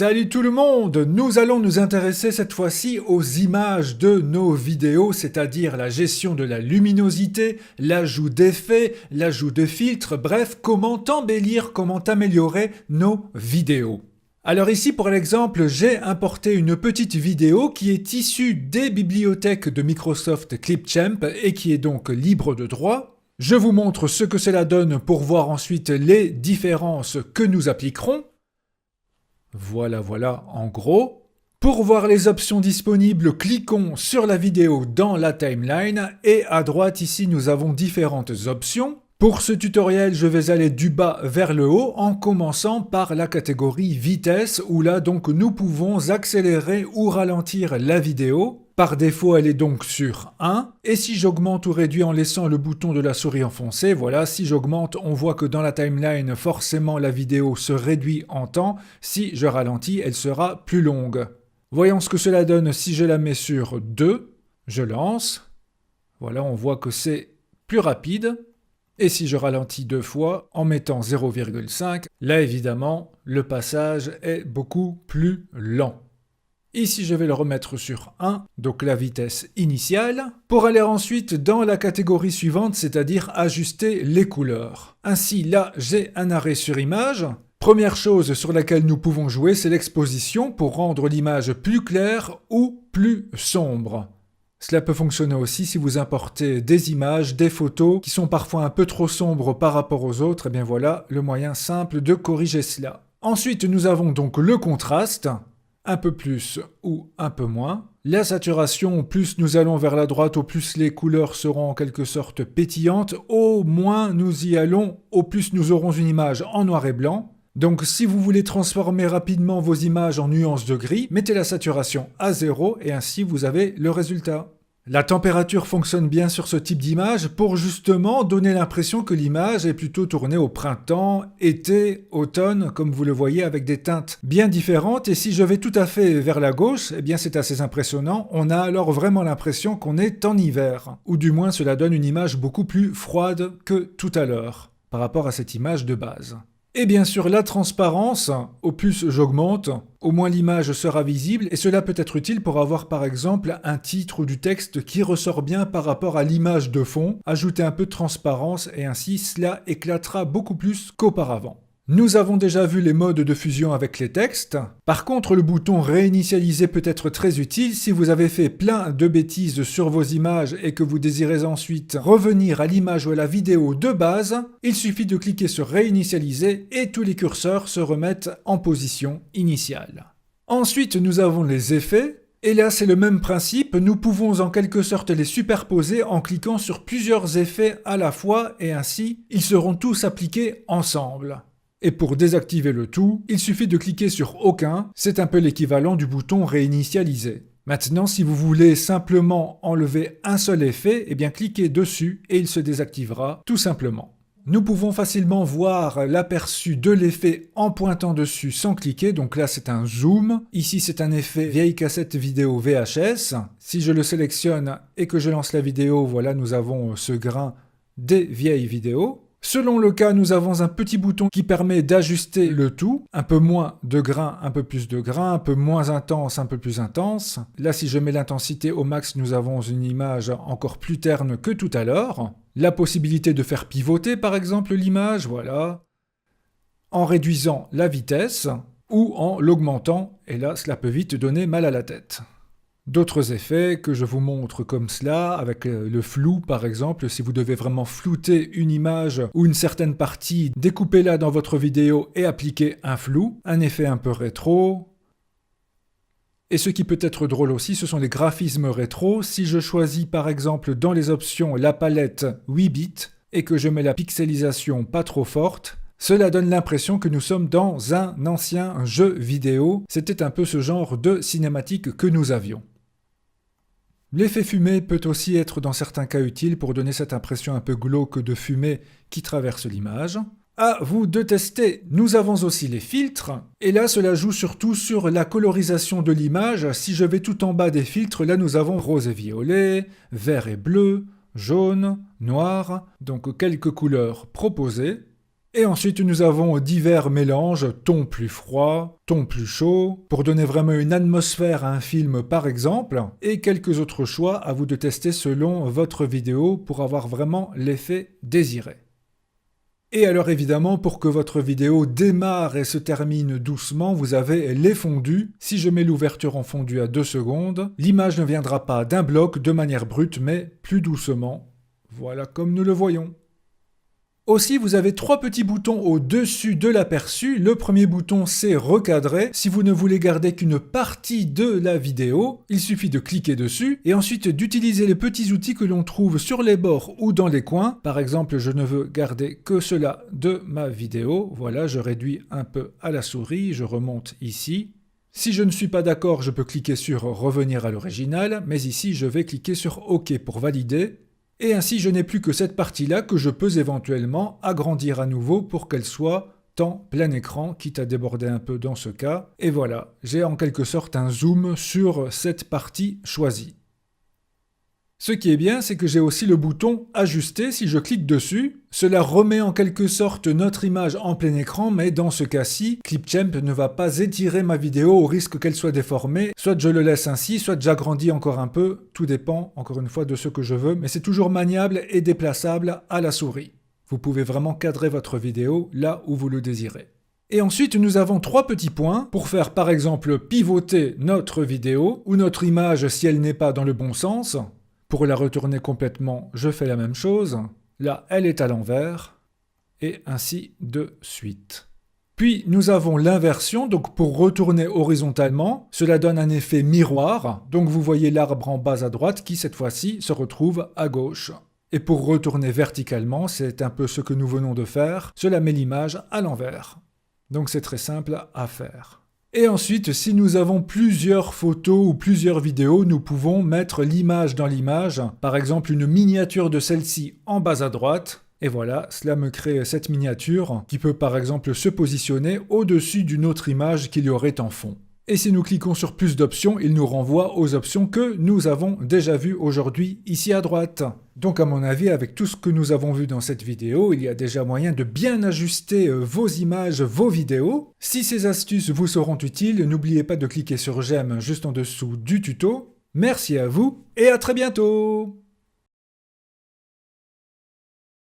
Salut tout le monde! Nous allons nous intéresser cette fois-ci aux images de nos vidéos, c'est-à-dire la gestion de la luminosité, l'ajout d'effets, l'ajout de filtres, bref, comment embellir, comment améliorer nos vidéos. Alors ici, pour l'exemple, j'ai importé une petite vidéo qui est issue des bibliothèques de Microsoft Clipchamp et qui est donc libre de droit. Je vous montre ce que cela donne pour voir ensuite les différences que nous appliquerons. Voilà, en gros. Pour voir les options disponibles, cliquons sur la vidéo dans la timeline et à droite ici nous avons différentes options. Pour ce tutoriel, je vais aller du bas vers le haut en commençant par la catégorie vitesse où là donc nous pouvons accélérer ou ralentir la vidéo. Par défaut, elle est donc sur 1. Et si j'augmente ou réduis en laissant le bouton de la souris enfoncé, voilà, si j'augmente, on voit que dans la timeline, forcément la vidéo se réduit en temps. Si je ralentis, elle sera plus longue. Voyons ce que cela donne si je la mets sur 2. Je lance. Voilà, on voit que c'est plus rapide. Et si je ralentis 2 fois, en mettant 0,5, là évidemment, le passage est beaucoup plus lent. Ici, je vais le remettre sur 1, donc la vitesse initiale, pour aller ensuite dans la catégorie suivante, c'est-à-dire ajuster les couleurs. Ainsi, là, j'ai un arrêt sur image. Première chose sur laquelle nous pouvons jouer, c'est l'exposition pour rendre l'image plus claire ou plus sombre. Cela peut fonctionner aussi si vous importez des images, des photos qui sont parfois un peu trop sombres par rapport aux autres. Et bien voilà le moyen simple de corriger cela. Ensuite, nous avons donc le contraste. Un peu plus ou un peu moins. La saturation, au plus nous allons vers la droite, au plus les couleurs seront en quelque sorte pétillantes, au moins nous y allons, au plus nous aurons une image en noir et blanc. Donc si vous voulez transformer rapidement vos images en nuances de gris, mettez la saturation à 0 et ainsi vous avez le résultat. La température fonctionne bien sur ce type d'image pour justement donner l'impression que l'image est plutôt tournée au printemps, été, automne, comme vous le voyez avec des teintes bien différentes. Et si je vais tout à fait vers la gauche, eh bien c'est assez impressionnant. On a alors vraiment l'impression qu'on est en hiver. Ou du moins cela donne une image beaucoup plus froide que tout à l'heure, par rapport à cette image de base. Et bien sûr la transparence, au plus j'augmente, au moins l'image sera visible et cela peut être utile pour avoir par exemple un titre ou du texte qui ressort bien par rapport à l'image de fond, ajouter un peu de transparence et ainsi cela éclatera beaucoup plus qu'auparavant. Nous avons déjà vu les modes de fusion avec les textes. Par contre, le bouton réinitialiser peut être très utile si vous avez fait plein de bêtises sur vos images et que vous désirez ensuite revenir à l'image ou à la vidéo de base. Il suffit de cliquer sur réinitialiser et tous les curseurs se remettent en position initiale. Ensuite, nous avons les effets. Et là, c'est le même principe, nous pouvons en quelque sorte les superposer en cliquant sur plusieurs effets à la fois et ainsi, ils seront tous appliqués ensemble. Et pour désactiver le tout, il suffit de cliquer sur aucun, c'est un peu l'équivalent du bouton réinitialiser. Maintenant, si vous voulez simplement enlever un seul effet, eh bien cliquez dessus et il se désactivera tout simplement. Nous pouvons facilement voir l'aperçu de l'effet en pointant dessus sans cliquer, donc là c'est un zoom. Ici c'est un effet vieille cassette vidéo VHS. Si je le sélectionne et que je lance la vidéo, voilà nous avons ce grain des vieilles vidéos. Selon le cas, nous avons un petit bouton qui permet d'ajuster le tout. Un peu moins de grain, un peu plus de grain, un peu moins intense, un peu plus intense. Là, si je mets l'intensité au max, nous avons une image encore plus terne que tout à l'heure. La possibilité de faire pivoter, par exemple, l'image, voilà. En réduisant la vitesse ou en l'augmentant. Et là, cela peut vite donner mal à la tête. D'autres effets que je vous montre comme cela, avec le flou par exemple, si vous devez vraiment flouter une image ou une certaine partie, découpez-la dans votre vidéo et appliquez un flou, un effet un peu rétro. Et ce qui peut être drôle aussi, ce sont les graphismes rétro. Si je choisis par exemple dans les options la palette 8 bits et que je mets la pixelisation pas trop forte, cela donne l'impression que nous sommes dans un ancien jeu vidéo. C'était un peu ce genre de cinématique que nous avions. L'effet fumée peut aussi être dans certains cas utile pour donner cette impression un peu glauque de fumée qui traverse l'image. À vous de tester. Nous avons aussi les filtres, et là cela joue surtout sur la colorisation de l'image. Si je vais tout en bas des filtres, là nous avons rose et violet, vert et bleu, jaune, noir, donc quelques couleurs proposées. Et ensuite, nous avons divers mélanges, ton plus froid, ton plus chaud, pour donner vraiment une atmosphère à un film par exemple, et quelques autres choix à vous de tester selon votre vidéo pour avoir vraiment l'effet désiré. Et alors évidemment, pour que votre vidéo démarre et se termine doucement, vous avez les fondus. Si je mets l'ouverture en fondu à 2 secondes, l'image ne viendra pas d'un bloc de manière brute, mais plus doucement. Voilà comme nous le voyons. Aussi, vous avez 3 petits boutons au-dessus de l'aperçu. Le premier bouton, c'est recadrer. Si vous ne voulez garder qu'une partie de la vidéo, il suffit de cliquer dessus et ensuite d'utiliser les petits outils que l'on trouve sur les bords ou dans les coins. Par exemple, je ne veux garder que cela de ma vidéo. Voilà, je réduis un peu à la souris, je remonte ici. Si je ne suis pas d'accord, je peux cliquer sur revenir à l'original, mais ici, je vais cliquer sur OK pour valider. Et ainsi, je n'ai plus que cette partie-là que je peux éventuellement agrandir à nouveau pour qu'elle soit en plein écran, quitte à déborder un peu dans ce cas. Et voilà, j'ai en quelque sorte un zoom sur cette partie choisie. Ce qui est bien, c'est que j'ai aussi le bouton ajuster. Si je clique dessus, cela remet en quelque sorte notre image en plein écran, mais dans ce cas-ci, Clipchamp ne va pas étirer ma vidéo au risque qu'elle soit déformée. Soit je le laisse ainsi, soit j'agrandis encore un peu. Tout dépend, encore une fois, de ce que je veux, mais c'est toujours maniable et déplaçable à la souris. Vous pouvez vraiment cadrer votre vidéo là où vous le désirez. Et ensuite, nous avons 3 petits points pour faire par exemple pivoter notre vidéo ou notre image si elle n'est pas dans le bon sens. Pour la retourner complètement, je fais la même chose. Là, elle est à l'envers. Et ainsi de suite. Puis, nous avons l'inversion. Donc, pour retourner horizontalement, cela donne un effet miroir. Donc, vous voyez l'arbre en bas à droite qui, cette fois-ci, se retrouve à gauche. Et pour retourner verticalement, c'est un peu ce que nous venons de faire. Cela met l'image à l'envers. Donc, c'est très simple à faire. Et ensuite, si nous avons plusieurs photos ou plusieurs vidéos, nous pouvons mettre l'image dans l'image, par exemple une miniature de celle-ci en bas à droite, et voilà, cela me crée cette miniature qui peut par exemple se positionner au-dessus d'une autre image qu'il y aurait en fond. Et si nous cliquons sur plus d'options, il nous renvoie aux options que nous avons déjà vues aujourd'hui ici à droite. Donc à mon avis, avec tout ce que nous avons vu dans cette vidéo, il y a déjà moyen de bien ajuster vos images, vos vidéos. Si ces astuces vous seront utiles, n'oubliez pas de cliquer sur j'aime juste en dessous du tuto. Merci à vous et à très bientôt!